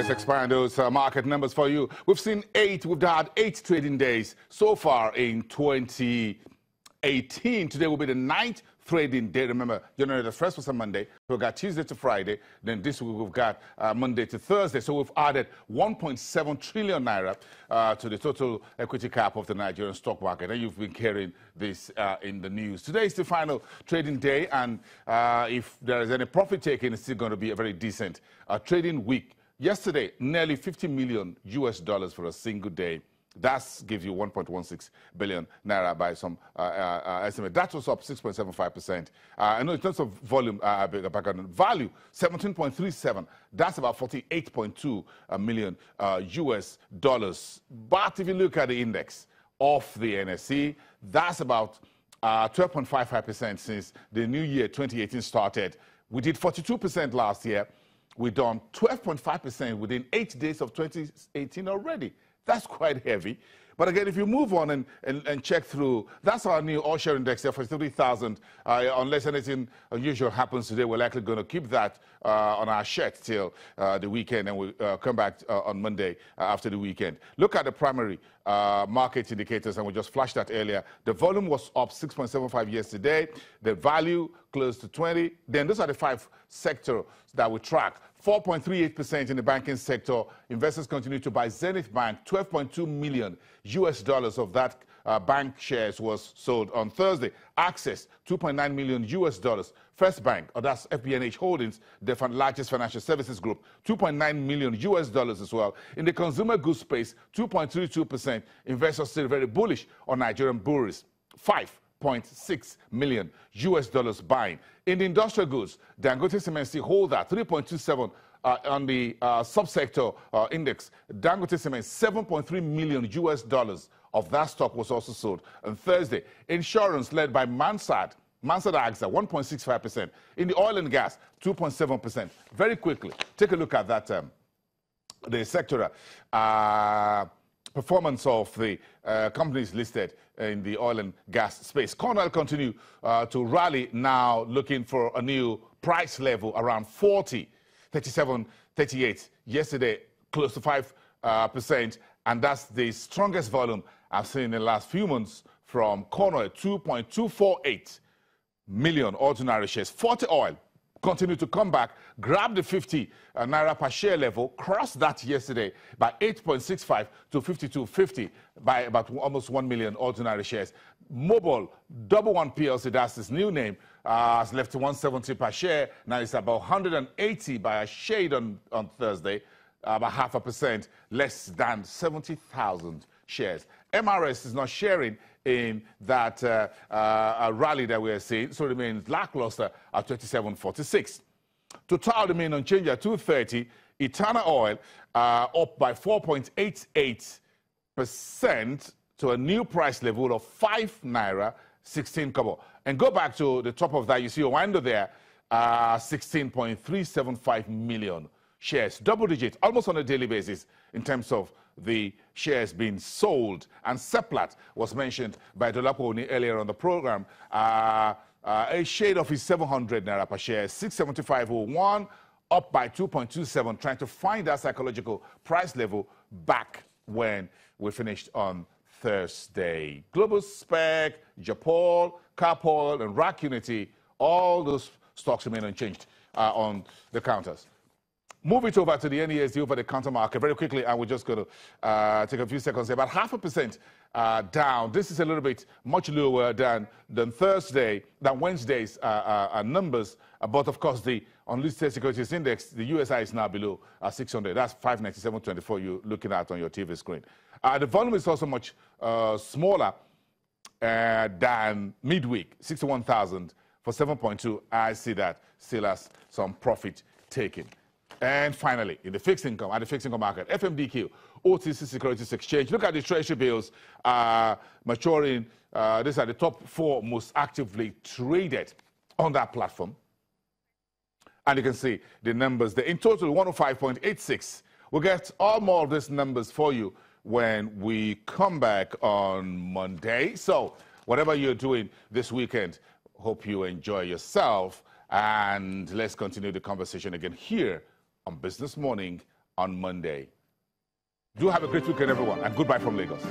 let's expand those market numbers for you. We've had 8 trading days so far in 2018. Today will be the 9th trading day. Remember, January the 1st was a Monday. We've got Tuesday to Friday. Then this week we've got Monday to Thursday. So we've added 1.7 trillion naira to the total equity cap of the Nigerian stock market. And you've been hearing this in the news. Today is the final trading day. And if there is any profit taking, it's still going to be a very decent trading week. Yesterday, nearly $50 million for a single day. That gives you 1.16 billion naira by some estimate. That was up 6.75%. I know in terms of volume, value, 17.37. That's about 48.2 million US dollars. But if you look at the index of the NSE, that's about 12.55% since the new year 2018 started. We did 42% last year. We've done 12.5% within 8 days of 2018 already. That's quite heavy. But again, if you move on and check through, that's our new all-share index there for 30,000. Unless anything unusual happens today, we're likely going to keep that on our shirt till the weekend, and we'll come back on Monday after the weekend. Look at the primary market indicators, and we just flashed that earlier. The volume was up 6.75 yesterday. The value close to 20. Then those are the 5 sectors that we track. 4.38% in the banking sector. Investors continue to buy Zenith Bank. 12.2 million US dollars of that bank shares was sold on Thursday. Access, 2.9 million US dollars. First Bank, or that's FBNH Holdings, the largest financial services group, 2.9 million US dollars as well. In the consumer goods space, 2.32%. Investors still very bullish on Nigerian breweries. 5.6 million US dollars buying. In the industrial goods, Dangote Cement still hold that 3.27 on the subsector index. Dangote Cement 7.3 million US dollars of that stock was also sold on Thursday. Insurance led by Mansard AXA 1.65%. In the oil and gas 2.7%. Very quickly, take a look at that the sectoral performance of the companies listed in the oil and gas space. Corn Oil continue to rally now, looking for a new price level around 40, 37, 38. Yesterday, close to 5%, and that's the strongest volume I've seen in the last few months from Corn Oil, 2.248 million ordinary shares. Forte Oil continue to come back, grab the 50 naira per share level, crossed that yesterday by 8.65 to 52.50 by about almost 1 million ordinary shares. Mobile, Double One PLC, that's its new name, has left to 170 per share. Now it's about 180 by a shade on Thursday, about 0.5% less than 70,000 shares. MRS is not sharing in that rally that we are seeing, so it remains lackluster at 27.46. Total remain unchanged at 230. Eternal Oil up by 4.88% to a new price level of 5 naira 16 kobo. And go back to the top of that, you see Owando there, 16.375 million shares, double digit, almost on a daily basis in terms of the shares being sold. And Seplat was mentioned by Dolapo Oni earlier on the program. A shade of his 700 naira per share, 675.01, up by 2.27, trying to find that psychological price level back when we finished on Thursday. Global Spec, Japol, Carpol, and Rack Unity, all those stocks remain unchanged on the counters. Move it over to the NESD over the counter market very quickly, and we're just going to take a few seconds here. About 0.5% down. This is a little bit much lower than Thursday, than Wednesday's numbers. But of course, the unlisted securities index, the USI is now below 600. That's 597.24 you're looking at on your TV screen. The volume is also much smaller than midweek, 61,000 for 7.2. I see that still has some profit taking. And finally, in the fixed income, at the fixed income market, FMDQ, OTC Securities Exchange. Look at the treasury bills maturing. These are the top 4 most actively traded on that platform. And you can see the numbers there. In total, 105.86. We'll get all more of these numbers for you when we come back on Monday. So whatever you're doing this weekend, hope you enjoy yourself. And let's continue the conversation again here on Business Morning on Monday. Do have a great weekend, everyone, and goodbye from Lagos.